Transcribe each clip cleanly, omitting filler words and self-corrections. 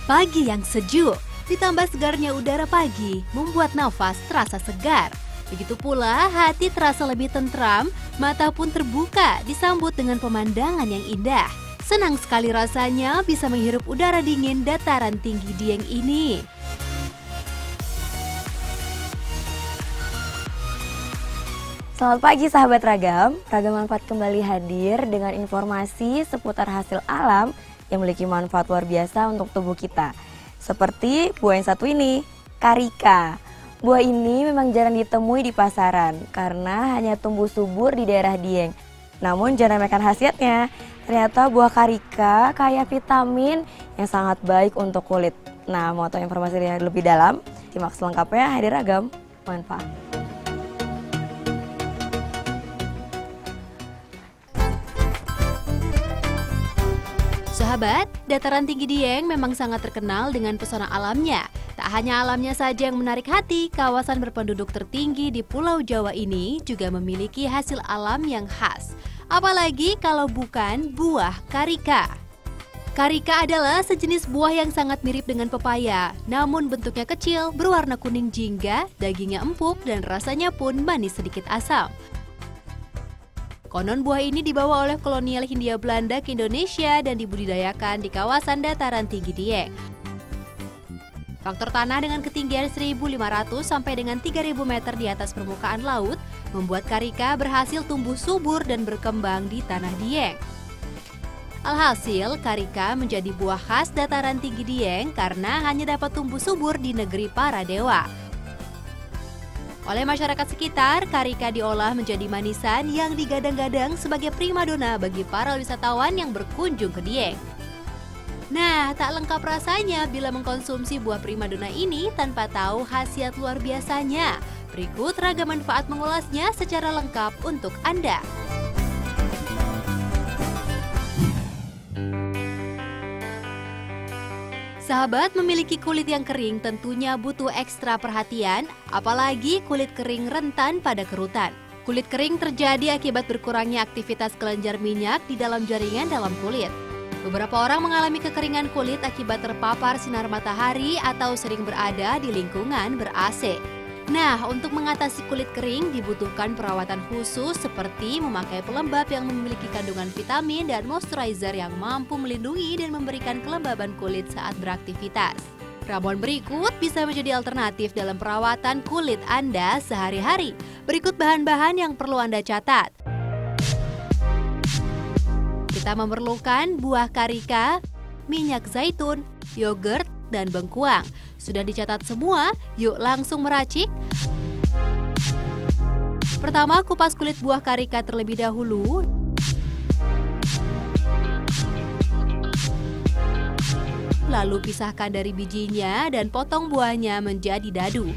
Pagi yang sejuk, ditambah segarnya udara pagi, membuat nafas terasa segar. Begitu pula hati terasa lebih tentram, mata pun terbuka disambut dengan pemandangan yang indah. Senang sekali rasanya bisa menghirup udara dingin dataran tinggi Dieng ini. Selamat pagi sahabat Ragam. Ragam Manfaat kembali hadir dengan informasi seputar hasil alam yang memiliki manfaat luar biasa untuk tubuh kita. Seperti buah yang satu ini, karika. Buah ini memang jarang ditemui di pasaran karena hanya tumbuh subur di daerah Dieng. Namun jangan remehkan khasiatnya. Ternyata buah karika kaya vitamin yang sangat baik untuk kulit. Nah, mau tahu informasi yang lebih dalam? Simak selengkapnya hadir Ragam Manfaat. Sahabat, dataran tinggi Dieng memang sangat terkenal dengan pesona alamnya. Tak hanya alamnya saja yang menarik hati, kawasan berpenduduk tertinggi di Pulau Jawa ini juga memiliki hasil alam yang khas. Apalagi kalau bukan buah karika. Karika adalah sejenis buah yang sangat mirip dengan pepaya, namun bentuknya kecil, berwarna kuning jingga, dagingnya empuk, dan rasanya pun manis sedikit asam. Konon buah ini dibawa oleh kolonial Hindia Belanda ke Indonesia dan dibudidayakan di kawasan dataran tinggi Dieng. Faktor tanah dengan ketinggian 1.500 sampai dengan 3.000 meter di atas permukaan laut membuat karika berhasil tumbuh subur dan berkembang di tanah Dieng. Alhasil, karika menjadi buah khas dataran tinggi Dieng karena hanya dapat tumbuh subur di negeri para dewa. Oleh masyarakat sekitar, karika diolah menjadi manisan yang digadang-gadang sebagai primadona bagi para wisatawan yang berkunjung ke Dieng. Nah, tak lengkap rasanya bila mengkonsumsi buah primadona ini tanpa tahu khasiat luar biasanya. Berikut Ragam Manfaat mengulasnya secara lengkap untuk Anda. Sahabat, memiliki kulit yang kering tentunya butuh ekstra perhatian, apalagi kulit kering rentan pada kerutan. Kulit kering terjadi akibat berkurangnya aktivitas kelenjar minyak di dalam jaringan dalam kulit. Beberapa orang mengalami kekeringan kulit akibat terpapar sinar matahari atau sering berada di lingkungan ber-AC. Nah, untuk mengatasi kulit kering dibutuhkan perawatan khusus seperti memakai pelembab yang memiliki kandungan vitamin dan moisturizer yang mampu melindungi dan memberikan kelembaban kulit saat beraktivitas. Ramuan berikut bisa menjadi alternatif dalam perawatan kulit Anda sehari-hari. Berikut bahan-bahan yang perlu Anda catat. Kita memerlukan buah karika, minyak zaitun, yogurt, dan bengkuang. Sudah dicatat semua? Yuk langsung meracik. Pertama, kupas kulit buah karika terlebih dahulu. Lalu pisahkan dari bijinya dan potong buahnya menjadi dadu.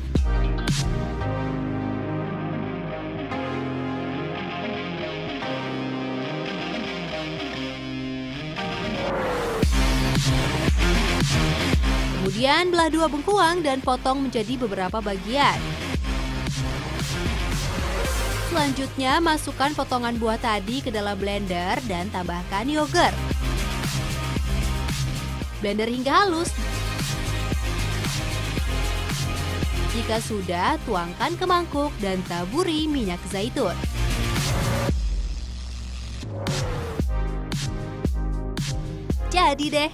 Kemudian belah dua bengkuang dan potong menjadi beberapa bagian. Selanjutnya masukkan potongan buah tadi ke dalam blender dan tambahkan yogurt. Blender hingga halus. Jika sudah, tuangkan ke mangkuk dan taburi minyak zaitun. Jadi deh.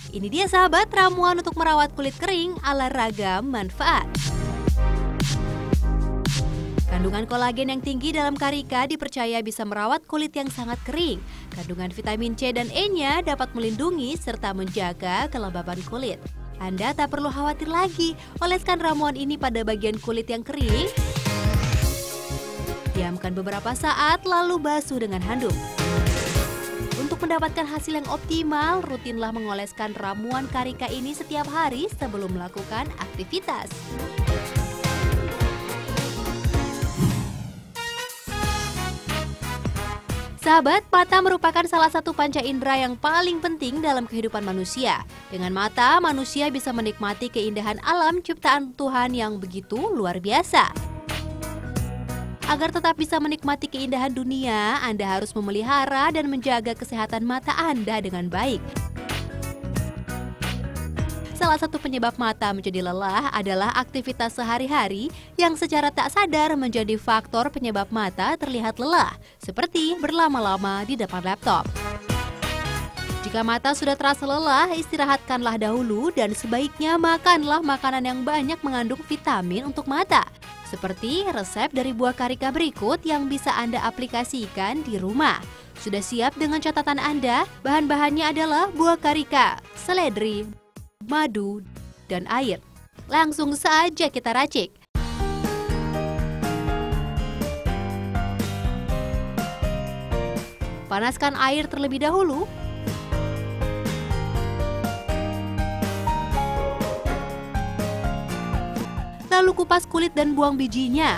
Ini dia sahabat ramuan untuk merawat kulit kering ala Ragam Manfaat. Kandungan kolagen yang tinggi dalam karika dipercaya bisa merawat kulit yang sangat kering. Kandungan vitamin C dan E-nya dapat melindungi serta menjaga kelembaban kulit. Anda tak perlu khawatir lagi, oleskan ramuan ini pada bagian kulit yang kering. Diamkan beberapa saat lalu basuh dengan handuk. Untuk mendapatkan hasil yang optimal, rutinlah mengoleskan ramuan karika ini setiap hari sebelum melakukan aktivitas. Sahabat, mata merupakan salah satu panca indera yang paling penting dalam kehidupan manusia. Dengan mata, manusia bisa menikmati keindahan alam ciptaan Tuhan yang begitu luar biasa. Agar tetap bisa menikmati keindahan dunia, Anda harus memelihara dan menjaga kesehatan mata Anda dengan baik. Salah satu penyebab mata menjadi lelah adalah aktivitas sehari-hari yang secara tak sadar menjadi faktor penyebab mata terlihat lelah, seperti berlama-lama di depan laptop. Jika mata sudah terasa lelah, istirahatkanlah dahulu dan sebaiknya makanlah makanan yang banyak mengandung vitamin untuk mata. Seperti resep dari buah karika berikut yang bisa Anda aplikasikan di rumah. Sudah siap dengan catatan Anda? Bahan-bahannya adalah buah karika, seledri, madu, dan air. Langsung saja kita racik. Panaskan air terlebih dahulu. Lalu kupas kulit dan buang bijinya.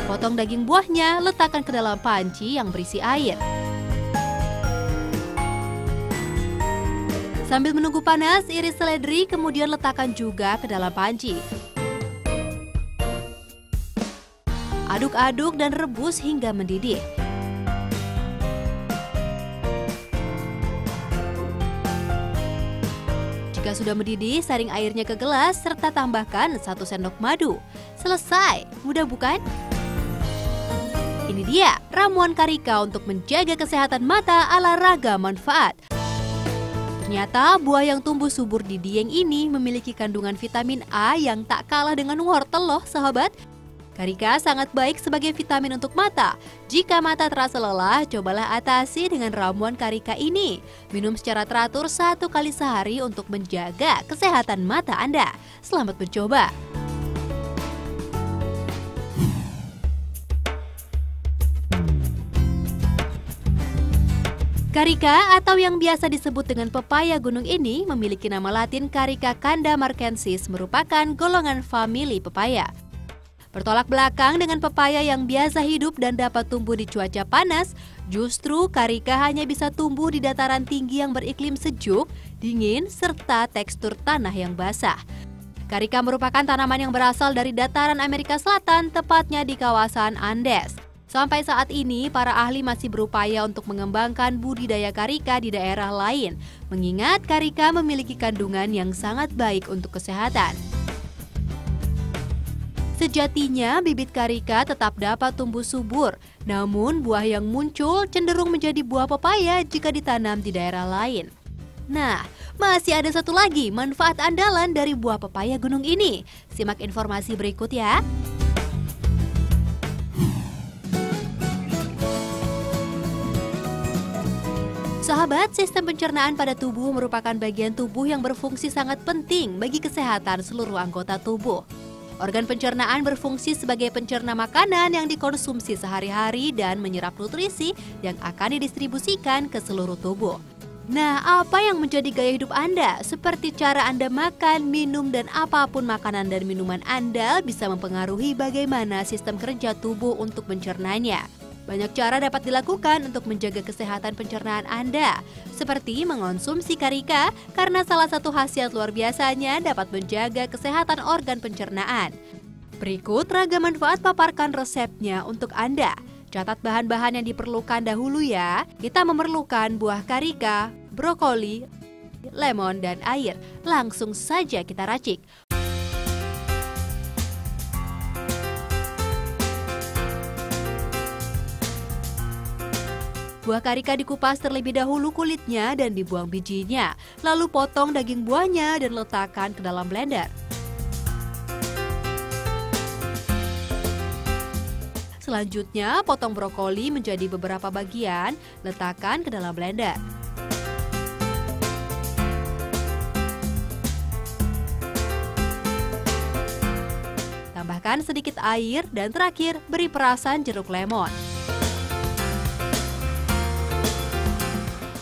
Potong daging buahnya, letakkan ke dalam panci yang berisi air. Sambil menunggu panas, iris seledri kemudian letakkan juga ke dalam panci. Aduk-aduk dan rebus hingga mendidih. Jika sudah mendidih, saring airnya ke gelas serta tambahkan 1 sendok madu. Selesai, mudah bukan? Ini dia ramuan karika untuk menjaga kesehatan mata ala Raga Manfaat. Ternyata buah yang tumbuh subur di Dieng ini memiliki kandungan vitamin A yang tak kalah dengan wortel loh sahabat. Karika sangat baik sebagai vitamin untuk mata. Jika mata terasa lelah, cobalah atasi dengan ramuan karika ini. Minum secara teratur 1 kali sehari untuk menjaga kesehatan mata Anda. Selamat mencoba. Karika atau yang biasa disebut dengan pepaya gunung ini memiliki nama latin Carica candamarcensis, merupakan golongan famili pepaya. Bertolak belakang dengan pepaya yang biasa hidup dan dapat tumbuh di cuaca panas, justru karika hanya bisa tumbuh di dataran tinggi yang beriklim sejuk, dingin, serta tekstur tanah yang basah. Karika merupakan tanaman yang berasal dari dataran Amerika Selatan, tepatnya di kawasan Andes. Sampai saat ini, para ahli masih berupaya untuk mengembangkan budidaya karika di daerah lain, mengingat karika memiliki kandungan yang sangat baik untuk kesehatan. Sejatinya, bibit karika tetap dapat tumbuh subur, namun buah yang muncul cenderung menjadi buah pepaya jika ditanam di daerah lain. Nah, masih ada satu lagi manfaat andalan dari buah pepaya gunung ini. Simak informasi berikut ya. Sahabat, sistem pencernaan pada tubuh merupakan bagian tubuh yang berfungsi sangat penting bagi kesehatan seluruh anggota tubuh. Organ pencernaan berfungsi sebagai pencerna makanan yang dikonsumsi sehari-hari dan menyerap nutrisi yang akan didistribusikan ke seluruh tubuh. Nah, apa yang menjadi gaya hidup Anda? Seperti cara Anda makan, minum, dan apapun makanan dan minuman Anda bisa mempengaruhi bagaimana sistem kerja tubuh untuk mencernanya. Banyak cara dapat dilakukan untuk menjaga kesehatan pencernaan Anda, seperti mengonsumsi karika karena salah satu khasiat luar biasanya dapat menjaga kesehatan organ pencernaan. Berikut Raga Manfaat paparkan resepnya untuk Anda. Catat bahan-bahan yang diperlukan dahulu ya. Kita memerlukan buah karika, brokoli, lemon, dan air. Langsung saja kita racik. Buah karika dikupas terlebih dahulu kulitnya dan dibuang bijinya. Lalu potong daging buahnya dan letakkan ke dalam blender. Selanjutnya, potong brokoli menjadi beberapa bagian, letakkan ke dalam blender. Tambahkan sedikit air dan terakhir beri perasan jeruk lemon.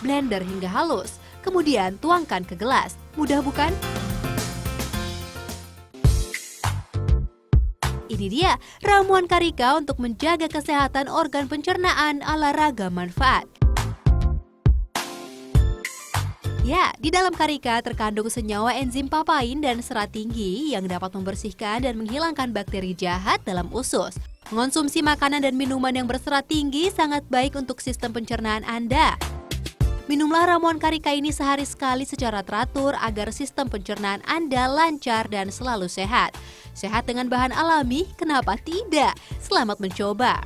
Blender hingga halus, kemudian tuangkan ke gelas. Mudah bukan? Ini dia ramuan karika untuk menjaga kesehatan organ pencernaan ala Raga Manfaat. Ya, di dalam karika terkandung senyawa enzim papain dan serat tinggi yang dapat membersihkan dan menghilangkan bakteri jahat dalam usus. Mengonsumsi makanan dan minuman yang berserat tinggi sangat baik untuk sistem pencernaan Anda. Minumlah ramuan karika ini sehari sekali secara teratur agar sistem pencernaan Anda lancar dan selalu sehat. Sehat dengan bahan alami, kenapa tidak? Selamat mencoba!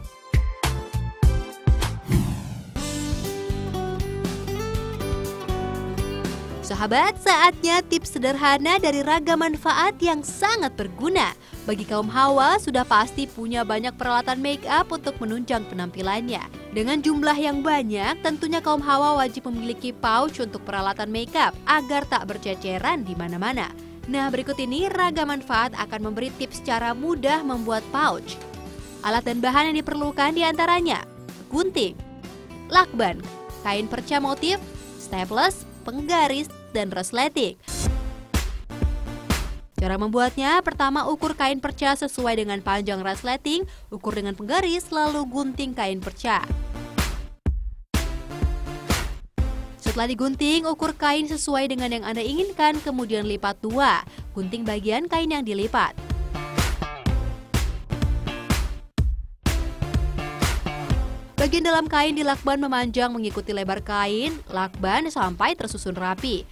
Sahabat, saatnya tips sederhana dari ragam manfaat yang sangat berguna. Bagi kaum hawa, sudah pasti punya banyak peralatan make up untuk menunjang penampilannya. Dengan jumlah yang banyak, tentunya kaum hawa wajib memiliki pouch untuk peralatan make up agar tak berceceran di mana-mana. Nah, berikut ini ragam manfaat akan memberi tips cara mudah membuat pouch. Alat dan bahan yang diperlukan diantaranya gunting, lakban, kain perca motif, staples, penggaris, dan resleting. Cara membuatnya, pertama ukur kain perca sesuai dengan panjang resleting, ukur dengan penggaris, lalu gunting kain perca. Setelah digunting, ukur kain sesuai dengan yang Anda inginkan, kemudian lipat dua, gunting bagian kain yang dilipat. Bagian dalam kain dilakban memanjang mengikuti lebar kain, lakban sampai tersusun rapi.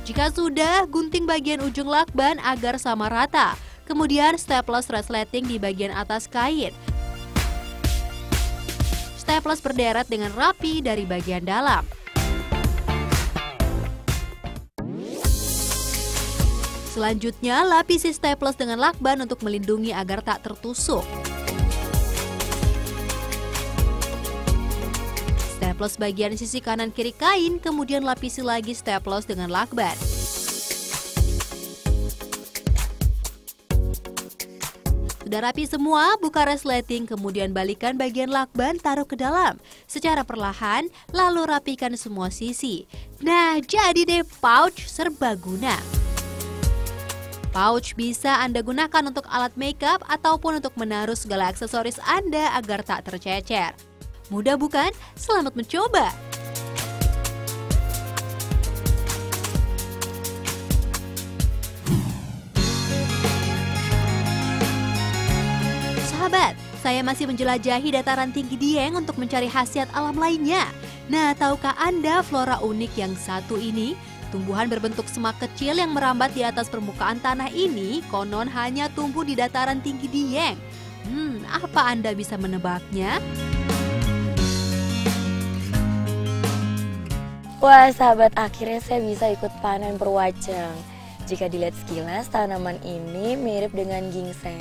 Jika sudah, gunting bagian ujung lakban agar sama rata. Kemudian staples resleting di bagian atas kain. Staples berderet dengan rapi dari bagian dalam. Selanjutnya, lapisi staples dengan lakban untuk melindungi agar tak tertusuk. Staples bagian sisi kanan kiri kain, kemudian lapisi lagi staples dengan lakban. Sudah rapi semua, buka resleting, kemudian balikan bagian lakban taruh ke dalam secara perlahan, lalu rapikan semua sisi. Nah, jadi deh pouch serbaguna. Pouch bisa Anda gunakan untuk alat makeup ataupun untuk menaruh segala aksesoris Anda agar tak tercecer. Mudah bukan? Selamat mencoba! Sahabat, saya masih menjelajahi dataran tinggi Dieng untuk mencari khasiat alam lainnya. Nah, tahukah Anda flora unik yang satu ini? Tumbuhan berbentuk semak kecil yang merambat di atas permukaan tanah ini konon hanya tumbuh di dataran tinggi Dieng. Apa Anda bisa menebaknya? Wah sahabat, akhirnya saya bisa ikut panen perwajang. Jika dilihat sekilas, tanaman ini mirip dengan ginseng.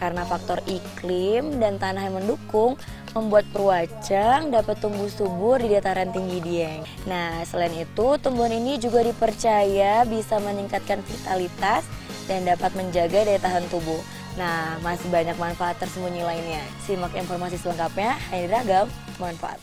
Karena faktor iklim dan tanah yang mendukung, membuat perwajang dapat tumbuh subur di dataran tinggi Dieng. Nah, selain itu, tumbuhan ini juga dipercaya bisa meningkatkan vitalitas dan dapat menjaga daya tahan tubuh. Nah, masih banyak manfaat tersembunyi lainnya. Simak informasi selengkapnya hanya di Ragam Manfaat.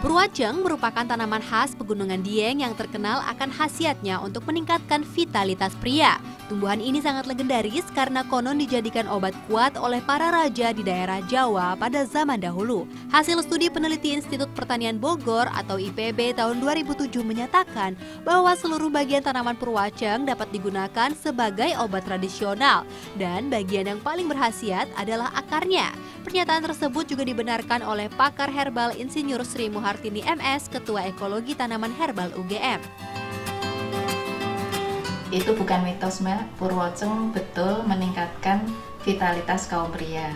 Perwajang merupakan tanaman khas pegunungan Dieng yang terkenal akan khasiatnya untuk meningkatkan vitalitas pria. Tumbuhan ini sangat legendaris karena konon dijadikan obat kuat oleh para raja di daerah Jawa pada zaman dahulu. Hasil studi peneliti Institut Pertanian Bogor atau IPB tahun 2007 menyatakan bahwa seluruh bagian tanaman perwajang dapat digunakan sebagai obat tradisional dan bagian yang paling berkhasiat adalah akarnya. Pernyataan tersebut juga dibenarkan oleh pakar herbal Insinyur Sri Muhartini MS, Ketua Ekologi Tanaman Herbal UGM. Itu bukan mitos, Mbak. Purwoceng betul meningkatkan vitalitas kaum pria.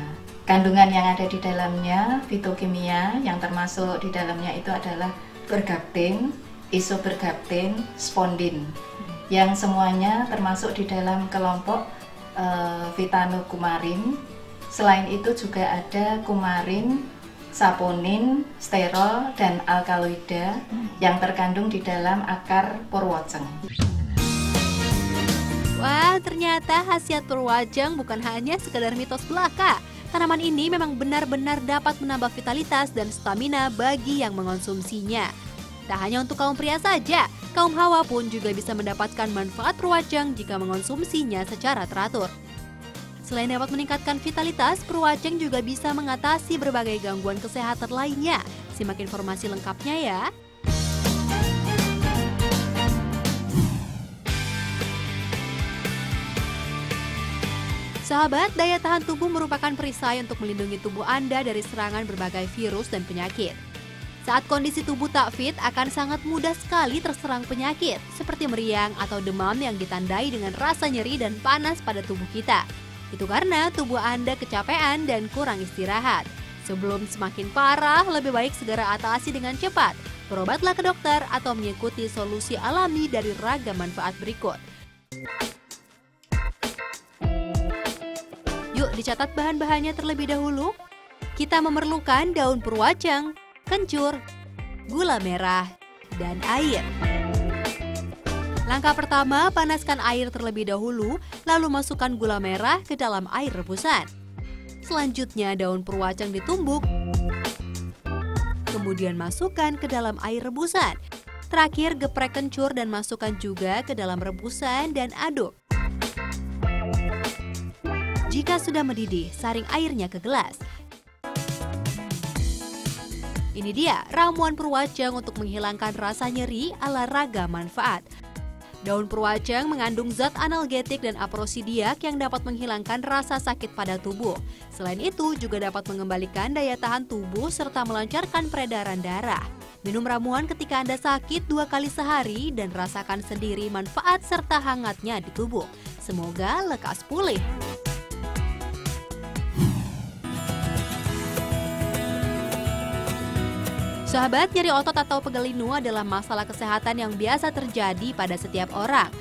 Kandungan yang ada di dalamnya, fitokimia yang termasuk di dalamnya itu adalah bergapten, isobergapten, spondin. Yang semuanya termasuk di dalam kelompok vitanokumarin. Selain itu juga ada kumarin, saponin, sterol, dan alkaloida yang terkandung di dalam akar purwoceng. Wah, ternyata khasiat perwajang bukan hanya sekedar mitos belaka. Tanaman ini memang benar-benar dapat menambah vitalitas dan stamina bagi yang mengonsumsinya. Tak hanya untuk kaum pria saja, kaum hawa pun juga bisa mendapatkan manfaat perwajang jika mengonsumsinya secara teratur. Selain dapat meningkatkan vitalitas, perwajang juga bisa mengatasi berbagai gangguan kesehatan lainnya. Simak informasi lengkapnya ya. Sahabat, daya tahan tubuh merupakan perisai untuk melindungi tubuh Anda dari serangan berbagai virus dan penyakit. Saat kondisi tubuh tak fit, akan sangat mudah sekali terserang penyakit, seperti meriang atau demam yang ditandai dengan rasa nyeri dan panas pada tubuh kita. Itu karena tubuh Anda kecapean dan kurang istirahat. Sebelum semakin parah, lebih baik segera atasi dengan cepat. Berobatlah ke dokter atau mengikuti solusi alami dari ragam manfaat berikut. Yuk dicatat bahan-bahannya terlebih dahulu. Kita memerlukan daun purwacang, kencur, gula merah, dan air. Langkah pertama, panaskan air terlebih dahulu, lalu masukkan gula merah ke dalam air rebusan. Selanjutnya daun purwacang ditumbuk, kemudian masukkan ke dalam air rebusan. Terakhir geprek kencur dan masukkan juga ke dalam rebusan dan aduk. Jika sudah mendidih, saring airnya ke gelas. Ini dia ramuan purwacang untuk menghilangkan rasa nyeri ala ragam manfaat. Daun purwacang mengandung zat analgetik dan aprosidiak yang dapat menghilangkan rasa sakit pada tubuh. Selain itu, juga dapat mengembalikan daya tahan tubuh serta melancarkan peredaran darah. Minum ramuan ketika Anda sakit 2 kali sehari dan rasakan sendiri manfaat serta hangatnya di tubuh. Semoga lekas pulih. Sahabat, nyeri otot atau pegal linu adalah masalah kesehatan yang biasa terjadi pada setiap orang.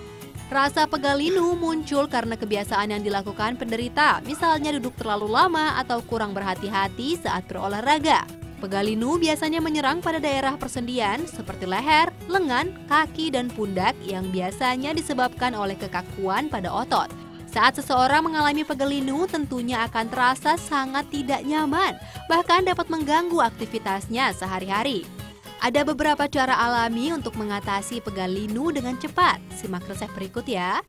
Rasa pegal linu muncul karena kebiasaan yang dilakukan penderita, misalnya duduk terlalu lama atau kurang berhati-hati saat berolahraga. Pegal linu biasanya menyerang pada daerah persendian seperti leher, lengan, kaki, dan pundak yang biasanya disebabkan oleh kekakuan pada otot. Saat seseorang mengalami pegal linu, tentunya akan terasa sangat tidak nyaman, bahkan dapat mengganggu aktivitasnya sehari-hari. Ada beberapa cara alami untuk mengatasi pegal linu dengan cepat. Simak resep berikut ya.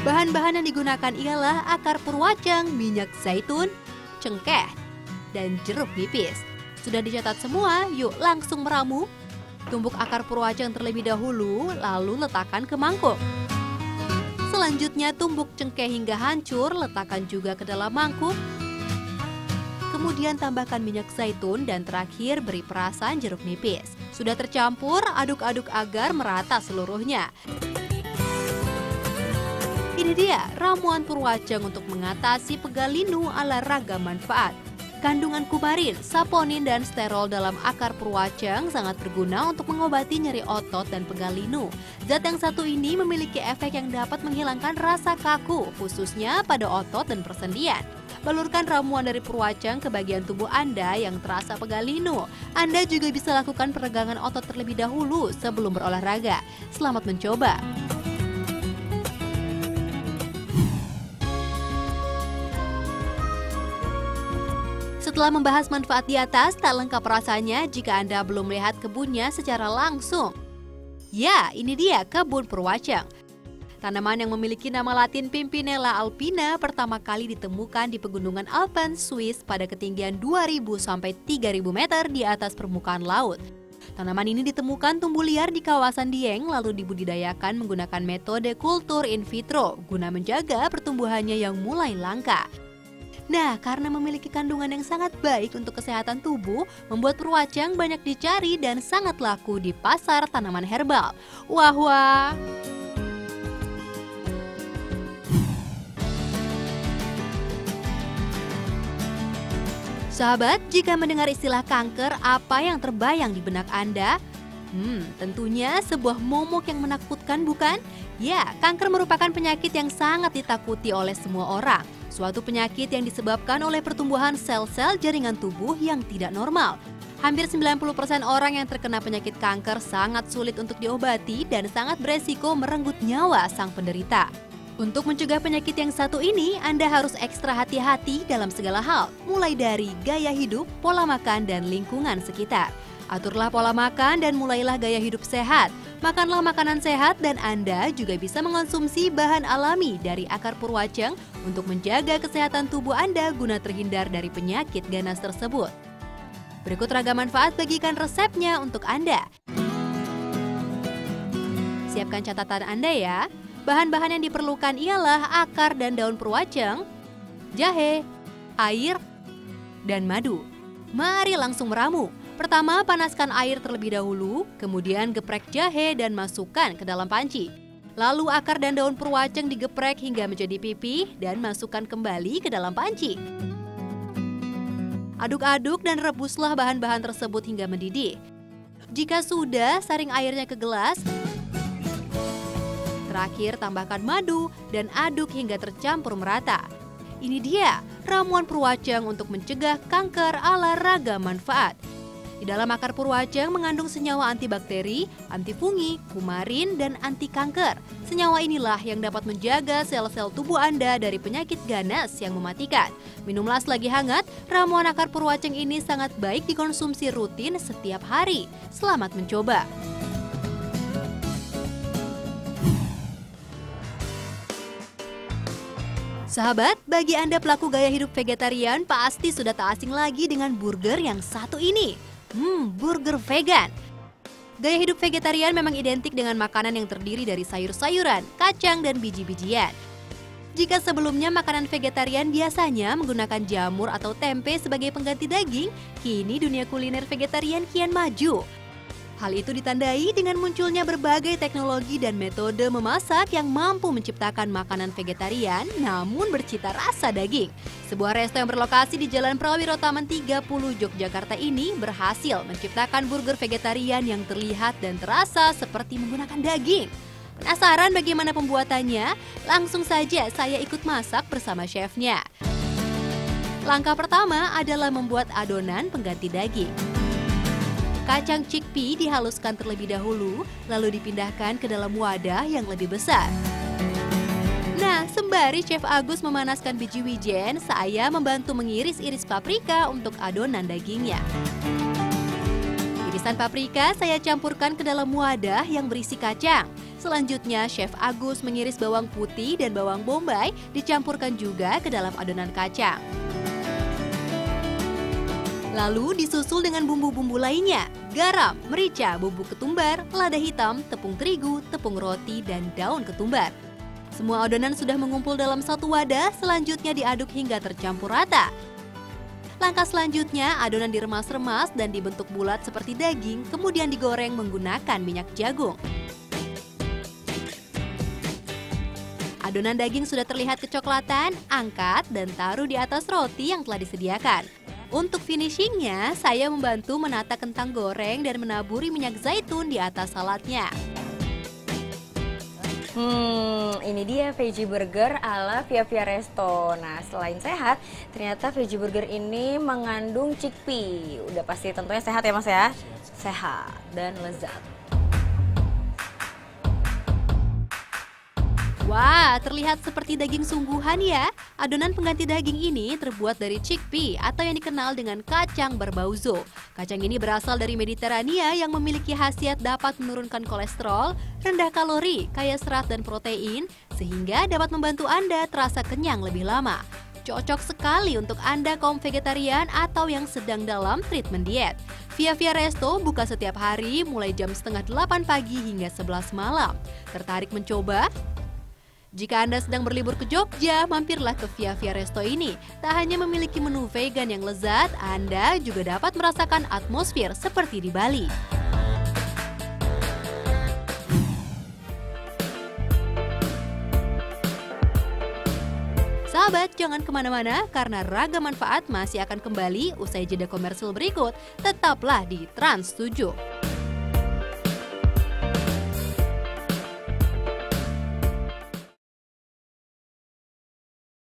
Bahan-bahan yang digunakan ialah akar purwacang, minyak zaitun, cengkeh, dan jeruk nipis. Sudah dicatat semua? Yuk langsung meramu. Tumbuk akar purwacang terlebih dahulu, lalu letakkan ke mangkuk. Selanjutnya tumbuk cengkeh hingga hancur, letakkan juga ke dalam mangkuk. Kemudian tambahkan minyak zaitun dan terakhir beri perasan jeruk nipis. Sudah tercampur, aduk-aduk agar merata seluruhnya. Ini dia ramuan purwacang untuk mengatasi pegal linu ala ragam manfaat. Kandungan kumarin, saponin, dan sterol dalam akar purwacang sangat berguna untuk mengobati nyeri otot dan pegal linu. Zat yang satu ini memiliki efek yang dapat menghilangkan rasa kaku, khususnya pada otot dan persendian. Balurkan ramuan dari purwacang ke bagian tubuh Anda yang terasa pegal linu. Anda juga bisa lakukan peregangan otot terlebih dahulu sebelum berolahraga. Selamat mencoba! Setelah membahas manfaat di atas, tak lengkap rasanya jika Anda belum melihat kebunnya secara langsung. Ya, ini dia kebun purwacang. Tanaman yang memiliki nama latin Pimpinella alpina pertama kali ditemukan di pegunungan Alpen, Swiss pada ketinggian 2.000 sampai 3.000 meter di atas permukaan laut. Tanaman ini ditemukan tumbuh liar di kawasan Dieng lalu dibudidayakan menggunakan metode kultur in vitro guna menjaga pertumbuhannya yang mulai langka. Nah, karena memiliki kandungan yang sangat baik untuk kesehatan tubuh, membuat purwacang banyak dicari dan sangat laku di pasar tanaman herbal. Wah. Sahabat, jika mendengar istilah kanker, apa yang terbayang di benak Anda? Tentunya sebuah momok yang menakutkan, bukan? Ya, kanker merupakan penyakit yang sangat ditakuti oleh semua orang. Suatu penyakit yang disebabkan oleh pertumbuhan sel-sel jaringan tubuh yang tidak normal. Hampir 90% orang yang terkena penyakit kanker sangat sulit untuk diobati dan sangat beresiko merenggut nyawa sang penderita. Untuk mencegah penyakit yang satu ini, Anda harus ekstra hati-hati dalam segala hal, mulai dari gaya hidup, pola makan, dan lingkungan sekitar. Aturlah pola makan dan mulailah gaya hidup sehat. Makanlah makanan sehat dan Anda juga bisa mengonsumsi bahan alami dari akar purwacang untuk menjaga kesehatan tubuh Anda guna terhindar dari penyakit ganas tersebut. Berikut ragam manfaat, bagikan resepnya untuk Anda. Siapkan catatan Anda ya. Bahan-bahan yang diperlukan ialah akar dan daun purwaceng, jahe, air, dan madu. Mari langsung meramu. Pertama, panaskan air terlebih dahulu, kemudian geprek jahe dan masukkan ke dalam panci. Lalu akar dan daun purwaceng digeprek hingga menjadi pipih dan masukkan kembali ke dalam panci. Aduk-aduk dan rebuslah bahan-bahan tersebut hingga mendidih. Jika sudah, saring airnya ke gelas. Terakhir, tambahkan madu dan aduk hingga tercampur merata. Ini dia ramuan purwaceng untuk mencegah kanker ala Ragam Manfaat. Di dalam akar purwaceng mengandung senyawa antibakteri, antifungi, kumarin, dan anti kanker. Senyawa inilah yang dapat menjaga sel-sel tubuh Anda dari penyakit ganas yang mematikan. Minumlah selagi hangat, ramuan akar purwaceng ini sangat baik dikonsumsi rutin setiap hari. Selamat mencoba! Sahabat, bagi Anda pelaku gaya hidup vegetarian pasti sudah tak asing lagi dengan burger yang satu ini. Burger vegan. Gaya hidup vegetarian memang identik dengan makanan yang terdiri dari sayur-sayuran, kacang, dan biji-bijian. Jika sebelumnya makanan vegetarian biasanya menggunakan jamur atau tempe sebagai pengganti daging, kini dunia kuliner vegetarian kian maju. Hal itu ditandai dengan munculnya berbagai teknologi dan metode memasak yang mampu menciptakan makanan vegetarian namun bercita rasa daging. Sebuah resto yang berlokasi di Jalan Prawiro Taman 30 Yogyakarta ini berhasil menciptakan burger vegetarian yang terlihat dan terasa seperti menggunakan daging. Penasaran bagaimana pembuatannya? Langsung saja saya ikut masak bersama chefnya. Langkah pertama adalah membuat adonan pengganti daging. Kacang chickpea dihaluskan terlebih dahulu, lalu dipindahkan ke dalam wadah yang lebih besar. Nah, sembari Chef Agus memanaskan biji wijen, saya membantu mengiris-iris paprika untuk adonan dagingnya. Irisan paprika saya campurkan ke dalam wadah yang berisi kacang. Selanjutnya, Chef Agus mengiris bawang putih dan bawang bombay, dicampurkan juga ke dalam adonan kacang. Lalu disusul dengan bumbu-bumbu lainnya, garam, merica, bumbu ketumbar, lada hitam, tepung terigu, tepung roti, dan daun ketumbar. Semua adonan sudah mengumpul dalam satu wadah, selanjutnya diaduk hingga tercampur rata. Langkah selanjutnya, adonan diremas-remas dan dibentuk bulat seperti daging, kemudian digoreng menggunakan minyak jagung. Adonan daging sudah terlihat kecoklatan, angkat, dan taruh di atas roti yang telah disediakan. Untuk finishingnya, saya membantu menata kentang goreng dan menaburi minyak zaitun di atas saladnya. Ini dia veggie burger ala Via Via Resto. Nah, selain sehat, ternyata veggie burger ini mengandung chickpea. Udah pasti tentunya sehat ya Mas ya? Sehat dan lezat. Wah, terlihat seperti daging sungguhan ya. Adonan pengganti daging ini terbuat dari chickpea atau yang dikenal dengan kacang berbauzo. Kacang ini berasal dari Mediterania yang memiliki khasiat dapat menurunkan kolesterol, rendah kalori, kaya serat dan protein, sehingga dapat membantu Anda terasa kenyang lebih lama. Cocok sekali untuk Anda kaum vegetarian atau yang sedang dalam treatment diet. Via Via Resto buka setiap hari mulai jam 7:30 pagi hingga 11 malam. Tertarik mencoba? Jika Anda sedang berlibur ke Jogja, mampirlah ke Via Via Resto ini. Tak hanya memiliki menu vegan yang lezat, Anda juga dapat merasakan atmosfer seperti di Bali. Sahabat, jangan kemana-mana karena Ragam Manfaat masih akan kembali usai jeda komersil berikut. Tetaplah di Trans 7.